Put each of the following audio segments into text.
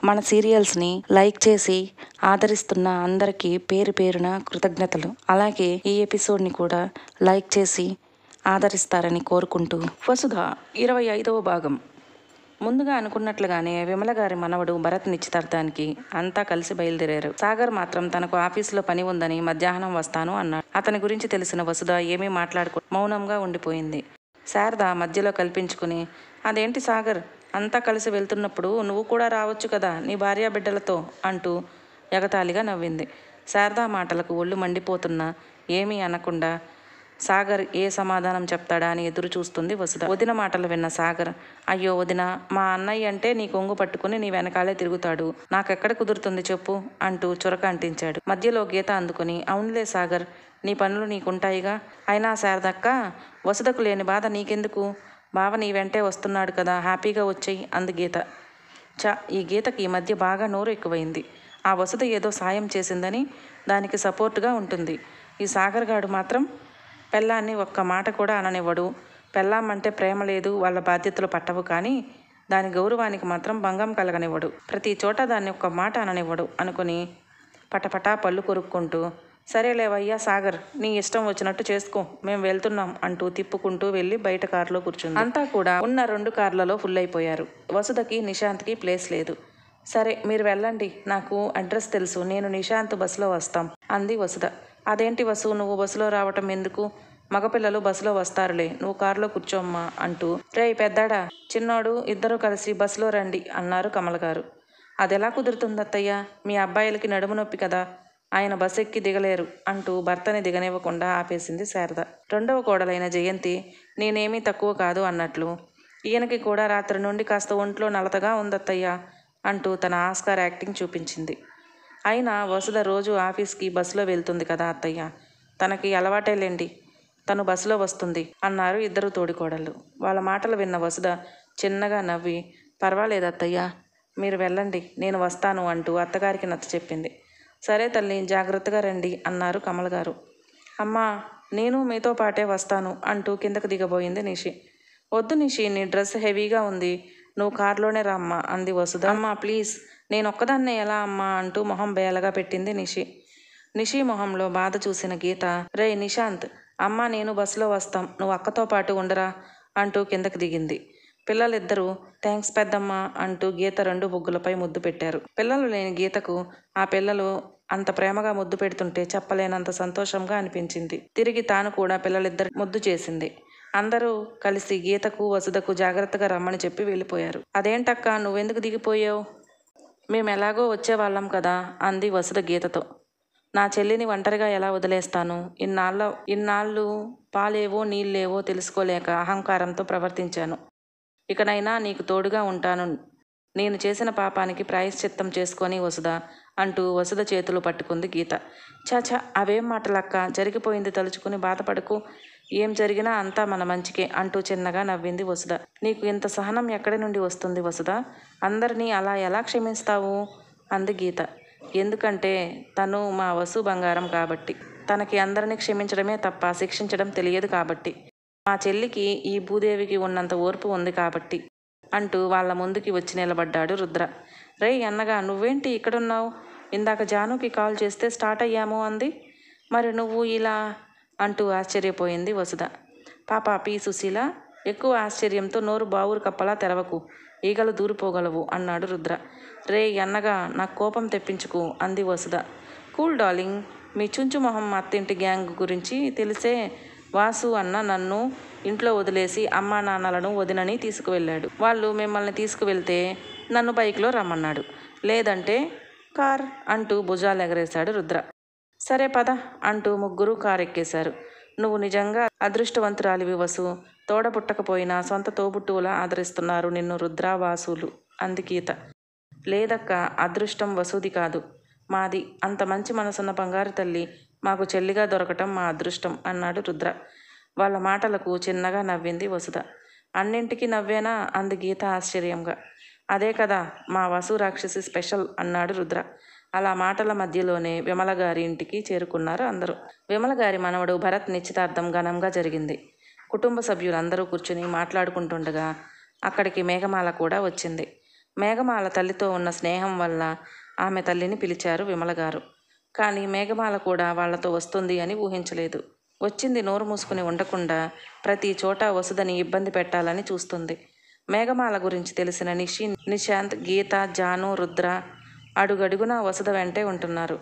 మన సీరియల్స్ని లైక్ చేసి ఆదరిస్తున్న అందరికీ పేరు పేరున కృతజ్ఞతలు. అలాగే ఈ ఎపిసోడ్ని కూడా లైక్ చేసి ఆదరిస్తారని కోరుకుంటూ వసుధ 25వ భాగం. ముందుగా అనుకున్నట్లుగానే విమల గారి మనవడు భరత్ నిశ్చితార్థానికి అంతా కలిసి బయలుదేరారు. సాగర్ మాత్రం తనకు ఆఫీసులో పని ఉందని మధ్యాహ్నం వస్తాను అన్నాడు. అతని గురించి తెలిసిన వసుధ ఏమీ మౌనంగా ఉండిపోయింది. శారద మధ్యలో కల్పించుకుని, అదేంటి సాగర్, అంతా కలిసి వెళ్తున్నప్పుడు నువ్వు కూడా రావచ్చు కదా నీ భార్య బిడ్డలతో అంటూ ఎగతాళిగా నవ్వింది. శారద మాటలకు ఒళ్ళు మండిపోతున్నా ఏమీ అనకుండా సాగర్ ఏ సమాధానం చెప్తాడా అని ఎదురు చూస్తుంది వసుధ. వదిన మాటలు విన్న సాగర్, అయ్యో వదిన, మా అన్నయ్య అంటే నీ కొంగు పట్టుకుని నీ వెనకాలే తిరుగుతాడు, నాకెక్కడ కుదురుతుంది చెప్పు అంటూ చురక అంటించాడు. మధ్యలో గీత అందుకుని, అవునులే సాగర్, నీ పనులు నీకుంటాయిగా, అయినా శారదక్క, వసుధకు లేని బాధ నీకెందుకు, బావ నీ వెంటే వస్తున్నాడు కదా, హ్యాపీగా వచ్చేయి అంది గీత. ఈ గీతకి ఈ మధ్య బాగా నోరు ఎక్కువైంది. ఆ వసుధ ఏదో సాయం చేసిందని దానికి సపోర్టుగా ఉంటుంది. ఈ సాగర్ గాడు మాత్రం పెళ్ళాన్ని ఒక్క మాట కూడా అననివ్వడు. పెళ్ళామంటే ప్రేమ లేదు, వాళ్ళ బాధ్యతలు పట్టవు, కానీ దాని గౌరవానికి మాత్రం భంగం కలగనివ్వడు. ప్రతి చోట దాన్ని ఒక్క మాట అననివ్వడు అనుకుని పటపటా పళ్ళు కొరుక్కుంటూ, సరేలేవయ్యా సాగర్, నీ ఇష్టం వచ్చినట్టు చేసుకో, మేము వెళ్తున్నాం అంటూ తిప్పుకుంటూ వెళ్ళి బయట కారులో కూర్చుంది. అంతా కూడా ఉన్న 2 కార్లలో ఫుల్ అయిపోయారు. వసుధకి నిశాంత్కి ప్లేస్ లేదు. సరే మీరు వెళ్ళండి, నాకు అడ్రస్ తెలుసు, నేను నిశాంత్ బస్సులో వస్తాం అంది వసుధ. అదేంటి వసు, నువ్వు బస్సులో రావటం ఎందుకు, మగపిల్లలు బస్సులో వస్తారులే, నువ్వు కారులో కూర్చోమ్మా అంటూ, రేయ్ పెద్దాడా, చిన్నోడు, ఇద్దరూ కలిసి బస్సులో రండి అన్నారు కమల గారు. అదెలా కుదురుతుంది అత్తయ్య, మీ అబ్బాయిలకి నడుము నొప్పి కదా, ఆయన బస్ ఎక్కి దిగలేరు అంటూ భర్తని దిగనివ్వకుండా ఆపేసింది శారద. రెండవ కోడలైన జయంతి నేనేమీ తక్కువ కాదు అన్నట్లు, ఈయనకి కూడా రాత్రి నుండి కాస్త ఒంట్లో నలతగా ఉందత్తయ్య అంటూ తన ఆస్కార్ యాక్టింగ్ చూపించింది. అయినా వసుధ రోజు ఆఫీస్కి బస్సులో వెళ్తుంది కదా అత్తయ్య, తనకి అలవాటేలేండి, తను బస్సులో వస్తుంది అన్నారు ఇద్దరు తోడికోడళ్ళు. వాళ్ళ మాటలు విన్న వసుధ చిన్నగా నవ్వి, పర్వాలేదు అత్తయ్య, మీరు వెళ్ళండి, నేను వస్తాను అంటూ అత్తగారికి నచ్చ చెప్పింది. సరే తల్లి, జాగ్రత్తగా రండి అన్నారు కమల గారు. అమ్మా, నేను మీతో పాటే వస్తాను అంటూ కిందకు దిగబోయింది నిషి. వద్దు నిషి, నీ డ్రెస్ హెవీగా ఉంది, నువ్వు కారులోనే రామ్మా అంది వసుధ. అమ్మా ప్లీజ్, నేను ఒక్కదాన్నే ఎలా అమ్మా అంటూ మొహం బేలగా పెట్టింది నిషి. నిషి మొహంలో బాధ చూసిన గీత, రే నిశాంత్, అమ్మ నేను బస్సులో వస్తాం, నువ్వు అక్కతో పాటు ఉండరా అంటూ కిందకు దిగింది. పిల్లలిద్దరూ థ్యాంక్స్ పెద్దమ్మ అంటూ గీత 2 బుగ్గులపై ముద్దు పెట్టారు. పిల్లలు లేని గీతకు ఆ పిల్లలు అంత ప్రేమగా ముద్దు పెడుతుంటే చెప్పలేనంత సంతోషంగా అనిపించింది. తిరిగి తాను కూడా పిల్లలిద్దరు ముద్దు చేసింది. అందరూ కలిసి గీతకు వసుధకు జాగ్రత్తగా రమ్మని చెప్పి వెళ్ళిపోయారు. అదేంటక్క, నువ్వెందుకు దిగిపోయావు, మేమెలాగో వచ్చేవాళ్ళం కదా అంది వసుధ గీతతో. నా చెల్లిని ఒంటరిగా ఎలా వదిలేస్తాను, ఇన్నాళ్ళు పాలేవో నీళ్ళేవో తెలుసుకోలేక అహంకారంతో ప్రవర్తించాను, ఇకనైనా నీకు తోడుగా ఉంటాను, నేను చేసిన పాపానికి ప్రాయశ్చిత్తం చేసుకొని వసుధ అంటూ వసుధ చేతులు పట్టుకుంది గీత. చాచా, అవేం మాటలక్క, జరిగిపోయింది తలుచుకుని బాధపడకు, ఏం జరిగినా అంతా మన మంచికే అంటూ చిన్నగా నవ్వింది వసుధ. నీకు ఇంత సహనం ఎక్కడి నుండి వస్తుంది వసుధ, అందరినీ అలా ఎలా క్షమిస్తావు అంది గీత. ఎందుకంటే తను మా వసు బంగారం కాబట్టి, తనకి అందరినీ క్షమించడమే తప్ప శిక్షించడం తెలియదు కాబట్టి, మా చెల్లికి ఈ భూదేవికి ఉన్నంత ఓర్పు ఉంది కాబట్టి అంటూ వాళ్ళ ముందుకి వచ్చి నిలబడ్డాడు రుద్ర. రేయ్ అన్నగా, నువ్వేంటి ఇక్కడున్నావు, ఇందాక జానుకి కాల్ చేస్తే స్టార్ట్ అయ్యాము అంది, మరి నువ్వు ఇలా అంటూ ఆశ్చర్యపోయింది వసుధ. పాప పి సుశీల, ఎక్కువ ఆశ్చర్యంతో నోరు బావురు కప్పలా తెరవకు, ఈగలు దూరిపోగలవు అన్నాడు రుద్ర. రే అన్నగా, నాకు కోపం తెప్పించుకు అంది వసుధ. కూల్ డార్లింగ్, మీ చుంచు మొహం అత్తింటి గ్యాంగ్ గురించి తెలిసే, వాసు అన్న నన్ను ఇంట్లో వదిలేసి అమ్మా నాన్నలను వదినని తీసుకువెళ్ళాడు. వాళ్ళు మిమ్మల్ని తీసుకువెళ్తే నన్ను బైక్లో రమ్మన్నాడు, లేదంటే కార్ అంటూ భుజాలు ఎగరేశాడు రుద్ర. సరే పద అంటూ ముగ్గురు కారు ఎక్కేశారు. నువ్వు నిజంగా అదృష్టవంతురాలివి వసు, తోడ పుట్టకపోయినా సొంత తోబుట్టువులా ఆదరిస్తున్నారు నిన్ను రుద్ర వాసులు అంది గీత. లేదక్క, అదృష్టం వసుది కాదు, మాది, అంత మంచి మనసున్న బంగారు తల్లి మాకు చెల్లిగా దొరకటం మా అదృష్టం అన్నాడు రుద్ర. వాళ్ళ మాటలకు చిన్నగా నవ్వింది వసుధ. అన్నింటికీ నవ్వేనా అంది గీత ఆశ్చర్యంగా. అదే కదా మా వసు రాక్షసి స్పెషల్ అన్నాడు రుద్ర. అలా మాటల మధ్యలోనే విమల గారి ఇంటికి చేరుకున్నారు అందరూ. విమల గారి మనవడు భరత్ నిశ్చితార్థం ఘనంగా జరిగింది. కుటుంబ సభ్యులందరూ కూర్చుని మాట్లాడుకుంటుండగా అక్కడికి మేఘమాల కూడా వచ్చింది. మేఘమాల తల్లితో ఉన్న స్నేహం వల్ల ఆమె తల్లిని పిలిచారు విమల గారు. కానీ మేఘమాల కూడా వాళ్లతో వస్తుంది అని ఊహించలేదు. వచ్చింది నోరు మూసుకుని ఉండకుండా ప్రతి చోట వసుదని ఇబ్బంది పెట్టాలని చూస్తుంది. మేఘమాల గురించి తెలిసిన నిషి, నిశాంత్, గీత, జాను, రుద్ర అడుగడుగునా వసుద వెంటే ఉంటున్నారు.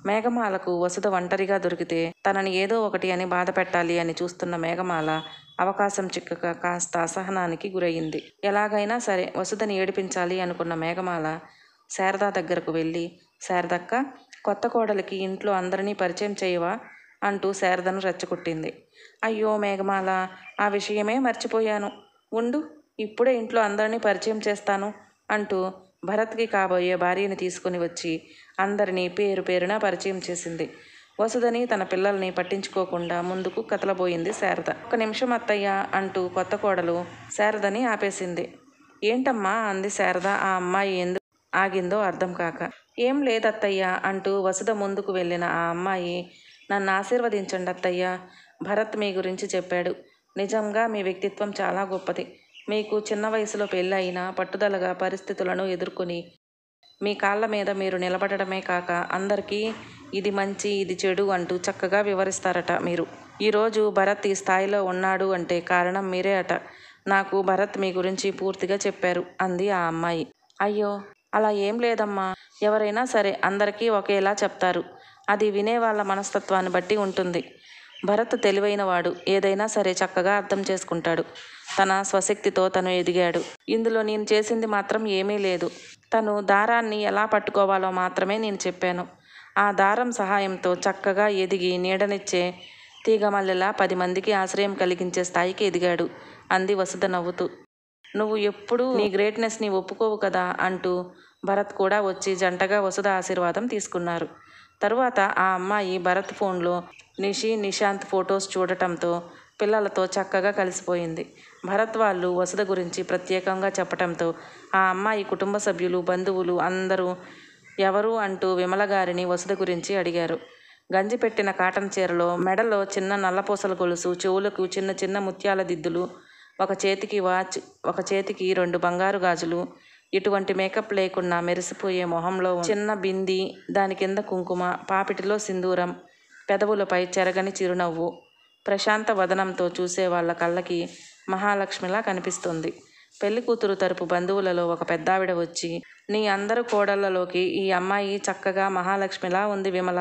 మేఘమాలకు వసుద ఒంటరిగా దొరికితే తనని ఏదో ఒకటి అని బాధ పెట్టాలి అని చూస్తున్న మేఘమాల అవకాశం చిక్కక కాస్త అసహనానికి గురయ్యింది. ఎలాగైనా సరే వసుదని ఏడిపించాలి అనుకున్న మేఘమాల శారద దగ్గరకు వెళ్ళి, శారదక్క, కొత్త కోడలికి ఇంట్లో అందరినీ పరిచయం చేయవా అంటూ శారదను రెచ్చగొట్టింది. అయ్యో మేఘమాల, ఆ విషయమే మర్చిపోయాను. ఉండు, ఇప్పుడే ఇంట్లో అందరినీ పరిచయం చేస్తాను అంటూ భరత్కి కాబోయే భార్యని తీసుకుని వచ్చి అందరినీ పేరు పేరున పరిచయం చేసింది. వసుదని తన పిల్లల్ని పట్టించుకోకుండా ముందుకు కదలబోయింది శారద. ఒక నిమిషం అత్తయ్య అంటూ కొత్త కోడలు శారదని ఆపేసింది. ఏంటమ్మా అంది శారద ఆ అమ్మాయి ఎందుకు ఆగిందో అర్థం కాక. ఏం లేదత్తయ్య అంటూ వసుద ముందుకు వెళ్ళిన ఆ అమ్మాయి, నన్ను ఆశీర్వదించండి అత్తయ్య. భరత్ మీ గురించి చెప్పాడు. నిజంగా మీ వ్యక్తిత్వం చాలా గొప్పది. మీకు చిన్న వయసులో పెళ్ళి అయినా పట్టుదలగా పరిస్థితులను ఎదుర్కొని మీ కాళ్ళ మీద మీరు నిలబడటమే కాక అందరికీ ఇది మంచి ఇది చెడు అంటూ చక్కగా వివరిస్తారట మీరు. ఈరోజు భరత్ ఈ స్థాయిలో ఉన్నాడు అంటే కారణం మీరే అట. నాకు భరత్ మీ గురించి పూర్తిగా చెప్పారు అంది ఆ అమ్మాయి. అయ్యో అలా ఏం లేదమ్మా. ఎవరైనా సరే అందరికీ ఒకేలా చెప్తారు. అది వినేవాళ్ళ మనస్తత్వాన్ని బట్టి ఉంటుంది. భరత్ తెలివైనవాడు. ఏదైనా సరే చక్కగా అర్థం చేసుకుంటాడు. తన స్వశక్తితో తను ఎదిగాడు. ఇందులో నేను చేసింది మాత్రం ఏమీ లేదు. తను దారాన్ని ఎలా పట్టుకోవాలో మాత్రమే నేను చెప్పాను. ఆ దారం సహాయంతో చక్కగా ఎదిగి నీడనిచ్చే తీగమల్లెలా 10 మందికి ఆశ్రయం కలిగించే స్థాయికి ఎదిగాడు అంది వసుద నవ్వుతూ. నువ్వు ఎప్పుడూ నీ గ్రేట్నెస్ని ఒప్పుకోవు కదా అంటూ భరత్ కూడా వచ్చి జంటగా వసుద ఆశీర్వాదం తీసుకున్నారు. తరువాత ఆ అమ్మాయి భరత్ ఫోన్లో నిషి, నిశాంత్ ఫొటోస్ చూడటంతో పిల్లలతో చక్కగా కలిసిపోయింది. భరత్ వాళ్ళు వసుద గురించి ప్రత్యేకంగా చెప్పటంతో ఆ అమ్మాయి కుటుంబ సభ్యులు, బంధువులు అందరూ ఎవరు అంటూ విమల గారిని వసుద గురించి అడిగారు. గంజి పెట్టిన కాటన్ చీరలో, మెడలో చిన్న నల్లపూసల గొలుసు, చెవులకు చిన్న చిన్న ముత్యాల దిద్దులు, ఒక చేతికి వాచ్, ఒక చేతికి 2 బంగారు గాజులు, ఎటువంటి మేకప్ లేకుండా మెరిసిపోయే మొహంలో చిన్న బింది, దాని కింద కుంకుమ, పాపిటిలో సింధూరం, పెదవులపై చెరగని చిరునవ్వు, ప్రశాంత వదనంతో చూసే వాళ్ళ కళ్ళకి మహాలక్ష్మిలా కనిపిస్తుంది. పెళ్లి కూతురు తరపు బంధువులలో ఒక పెద్దావిడ వచ్చి, నీ అందరు కోడళ్లలోకి ఈ అమ్మాయి చక్కగా మహాలక్ష్మిలా ఉంది విమల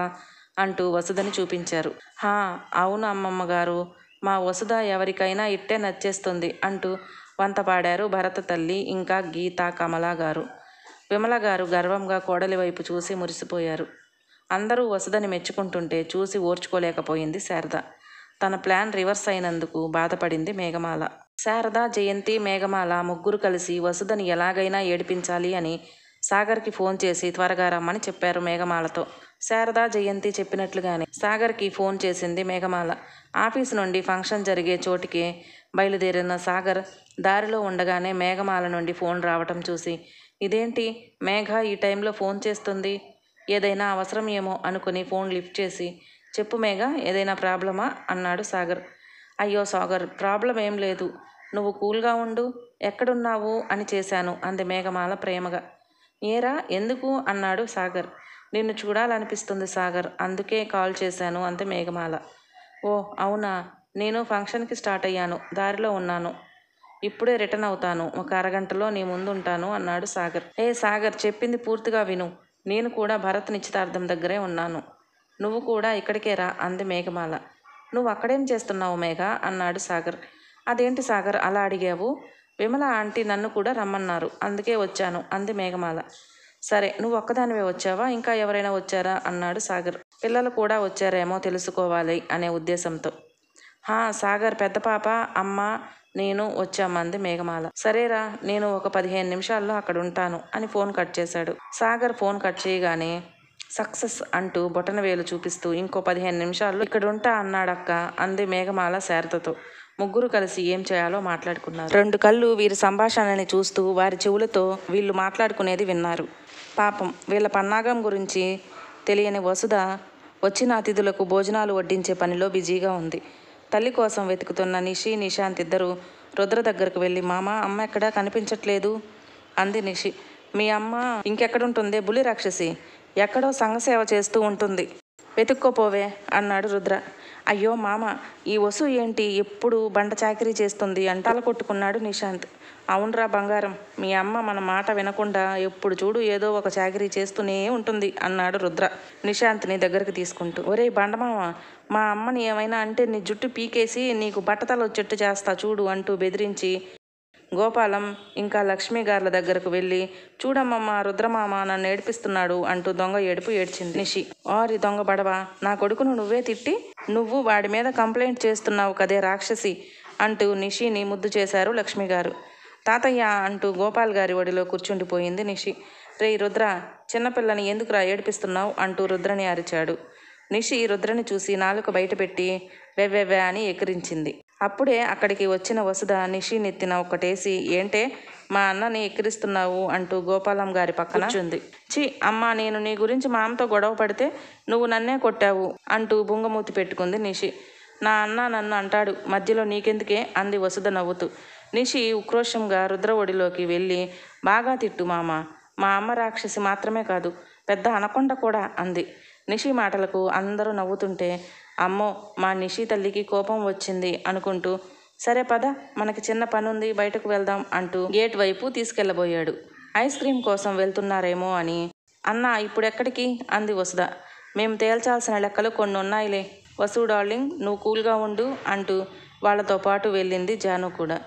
అంటూ వసుదని చూపించారు. హా అవును అమ్మమ్మగారు, మా వసుద ఎవరికైనా ఇట్టే నచ్చేస్తుంది అంటూ వంత పాడారు భరత తల్లి, ఇంకా గీత, కమల గారు. విమల గారు గర్వంగా కోడలి వైపు చూసి మురిసిపోయారు. అందరూ వసుదని మెచ్చుకుంటుంటే చూసి ఓర్చుకోలేకపోయింది శారద. తన ప్లాన్ రివర్స్ అయినందుకు బాధపడింది మేఘమాల. శారద, జయంతి, మేఘమాల ముగ్గురు కలిసి వసుదని ఎలాగైనా ఏడిపించాలి అని సాగర్కి ఫోన్ చేసి త్వరగా రమ్మని చెప్పారు మేఘమాలతో. శారద, జయంతి చెప్పినట్లుగానే సాగర్కి ఫోన్ చేసింది మేఘమాల. ఆఫీసు నుండి ఫంక్షన్ జరిగే చోటికి బయలుదేరిన సాగర్ దారిలో ఉండగానే మేఘమాల నుండి ఫోన్ రావటం చూసి, ఇదేంటి మేఘ ఈ టైంలో ఫోన్ చేస్తుంది, ఏదైనా అవసరం ఏమో అనుకుని ఫోన్ లిఫ్ట్ చేసి, చెప్పు మేఘ, ఏదైనా ప్రాబ్లమా అన్నాడు సాగర్. అయ్యో సాగర్, ప్రాబ్లం ఏం లేదు, నువ్వు కూల్గా ఉండు, ఎక్కడున్నావు అని చేశాను అంది మేఘమాల ప్రేమగా. ఏరా ఎందుకు అన్నాడు సాగర్. నిన్ను చూడాలనిపిస్తుంది సాగర్, అందుకే కాల్ చేశాను అంది మేఘమాల. ఓ అవునా, నేను ఫంక్షన్కి స్టార్ట్ అయ్యాను, దారిలో ఉన్నాను, ఇప్పుడే రిటర్న్ అవుతాను, ఒక అరగంటలో నీ ముందుంటాను అన్నాడు సాగర్. ఏ సాగర్, చెప్పింది పూర్తిగా విను, నేను కూడా భరత్ నిశ్చితార్థం దగ్గరే ఉన్నాను, నువ్వు కూడా ఇక్కడికే రా అంది మేఘమాల. నువ్వు అక్కడేం చేస్తున్నావు మేఘ అన్నాడు సాగర్. అదేంటి సాగర్ అలా అడిగావు, విమల ఆంటీ నన్ను కూడా రమ్మన్నారు, అందుకే వచ్చాను అంది మేఘమాల. సరే, నువ్వు ఒక్కదానివే వచ్చావా, ఇంకా ఎవరైనా వచ్చారా అన్నాడు సాగర్. పిల్లలు కూడా వచ్చారేమో తెలుసుకోవాలి అనే ఉద్దేశంతో. సాగర్ పెద్ద పాప, అమ్మ, నేను వచ్చామంది మేఘమాల. సరేరా, నేను ఒక 15 నిమిషాల్లో అక్కడ ఉంటాను అని ఫోన్ కట్ చేశాడు. సాగర్ ఫోన్ కట్ చేయగానే సక్సెస్ అంటూ బొటనవేలు చూపిస్తూ ఇంకో 15 నిమిషాల్లో ఇక్కడ ఉంటా అన్నాడక్క అంది మేఘమాల శారదతో. ముగ్గురు కలిసి ఏం చేయాలో మాట్లాడుకున్నారు. 2 కళ్ళు వీరి సంభాషణని చూస్తూ వారి చెవులతో వీళ్ళు మాట్లాడుకునేది విన్నారు. పాపం వీళ్ళ పన్నాగం గురించి తెలియని వసుద వచ్చిన అతిథులకు భోజనాలు వడ్డించే పనిలో బిజీగా ఉంది. తల్లి కోసం వెతుకుతున్న నిషి, నిశాంత్ ఇద్దరు రుద్ర దగ్గరకు వెళ్ళి, మామ, అమ్మ ఎక్కడా కనిపించట్లేదు అంది నిషి. మీ అమ్మ ఇంకెక్కడుంటుందే బులి రాక్షసి, ఎక్కడో సంఘసేవ చేస్తూ ఉంటుంది, వెతుక్కోపోవే అన్నాడు రుద్ర. అయ్యో మామ, ఈ వసు ఏంటి ఎప్పుడు బండ చాకరీ చేస్తుంది అంటాల కొట్టుకున్నాడు నిశాంత్. అవునరా బంగారం, మీ అమ్మ మన మాట వినకుండా ఎప్పుడు చూడు ఏదో ఒక చాకరీ చేస్తూనే ఉంటుంది అన్నాడు రుద్ర నిశాంత్ని దగ్గరికి తీసుకుంటూ. ఒరే బండమామ, మా అమ్మని ఏమైనా అంటే నీ జుట్టు పీకేసి నీకు బట్టతల వచ్చేట్టు చేస్తా చూడు అంటూ బెదిరించి గోపాలం ఇంకా లక్ష్మి గార్ల దగ్గరకు వెళ్ళి, చూడమ్మమ్మ రుద్రమామ నన్ను ఏడిపిస్తున్నాడు అంటూ దొంగ ఏడుపు ఏడ్చింది నిషి. ఆరి దొంగ బడవా, నా కొడుకును నువ్వే తిట్టి నువ్వు వాడి మీద కంప్లైంట్ చేస్తున్నావు కదే రాక్షసి అంటూ నిషిని ముద్దు చేశారు లక్ష్మి గారు. తాతయ్య అంటూ గోపాల్ గారి ఒడిలో కూర్చుండిపోయింది నిషి. రేయ్ రుద్ర, చిన్నపిల్లని ఎందుకురా ఏడిపిస్తున్నావు అంటూ రుద్రని అరిచాడు. నిషి రుద్రని చూసి నాలుక బయటపెట్టి వెవ్వెవ్వే అని ఎకిరించింది. అప్పుడే అక్కడికి వచ్చిన వసుధ నిషి నెత్తిన ఒక్కటేసి, ఏంటే మా అన్నని ఎక్కిరిస్తున్నావు అంటూ గోపాలం గారి పక్కన కూర్చుంది. ఛీ అమ్మా, నేను నీ గురించి మా అమ్మతో గొడవ పడితే నువ్వు నన్నే కొట్టావు అంటూ బుంగమూతి పెట్టుకుంది నిషి. నా అన్న నన్ను అంటాడు, మధ్యలో నీకెందుకే అంది వసుధ నవ్వుతూ. నిషి ఉక్రోషంగా రుద్ర ఒడిలోకి వెళ్ళి, బాగా తిట్టు మామ, మా అమ్మ రాక్షసి మాత్రమే కాదు, పెద్ద అనకొండ కూడా అంది. నిషి మాటలకు అందరూ నవ్వుతుంటే, అమ్మో మా నిషి తల్లికి కోపం వచ్చింది అనుకుంటూ, సరే పద మనకి చిన్న పనుంది బయటకు వెళ్దాం అంటూ గేట్ వైపు తీసుకెళ్లబోయాడు. ఐస్ క్రీమ్ కోసం వెళ్తున్నారేమో అని. అన్నా ఇప్పుడెక్కడికి అంది వసుధ. మేము తేల్చాల్సిన లెక్కలు కొన్ని ఉన్నాయిలే వసు డార్లింగ్, నువ్వు కూల్గా ఉండు అంటూ వాళ్ళతో పాటు వెళ్ళింది జాను కూడా.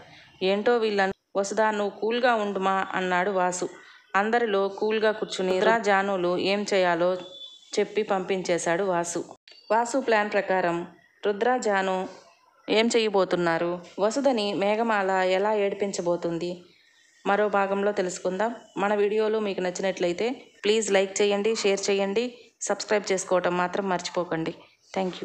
ఏంటో వీళ్ళ వసుధ, నువ్వు కూల్గా ఉండుమా అన్నాడు వాసు. అందరిలో కూల్గా కూర్చుని జానులు ఏం చేయాలో చెప్పి పంపించేశాడు వాసు. వాసు ప్లాన్ ప్రకారం రుద్ర జాను ఏం చేయబోతున్నారు, వసుధని మేఘమాల ఎలా ఏడిపించబోతుంది, మరో భాగంలో తెలుసుకుందాం. మన వీడియోలు మీకు నచ్చినట్లయితే ప్లీజ్ లైక్ చేయండి, షేర్ చేయండి, సబ్స్క్రైబ్ చేసుకోవటం మాత్రం మర్చిపోకండి. Thank you.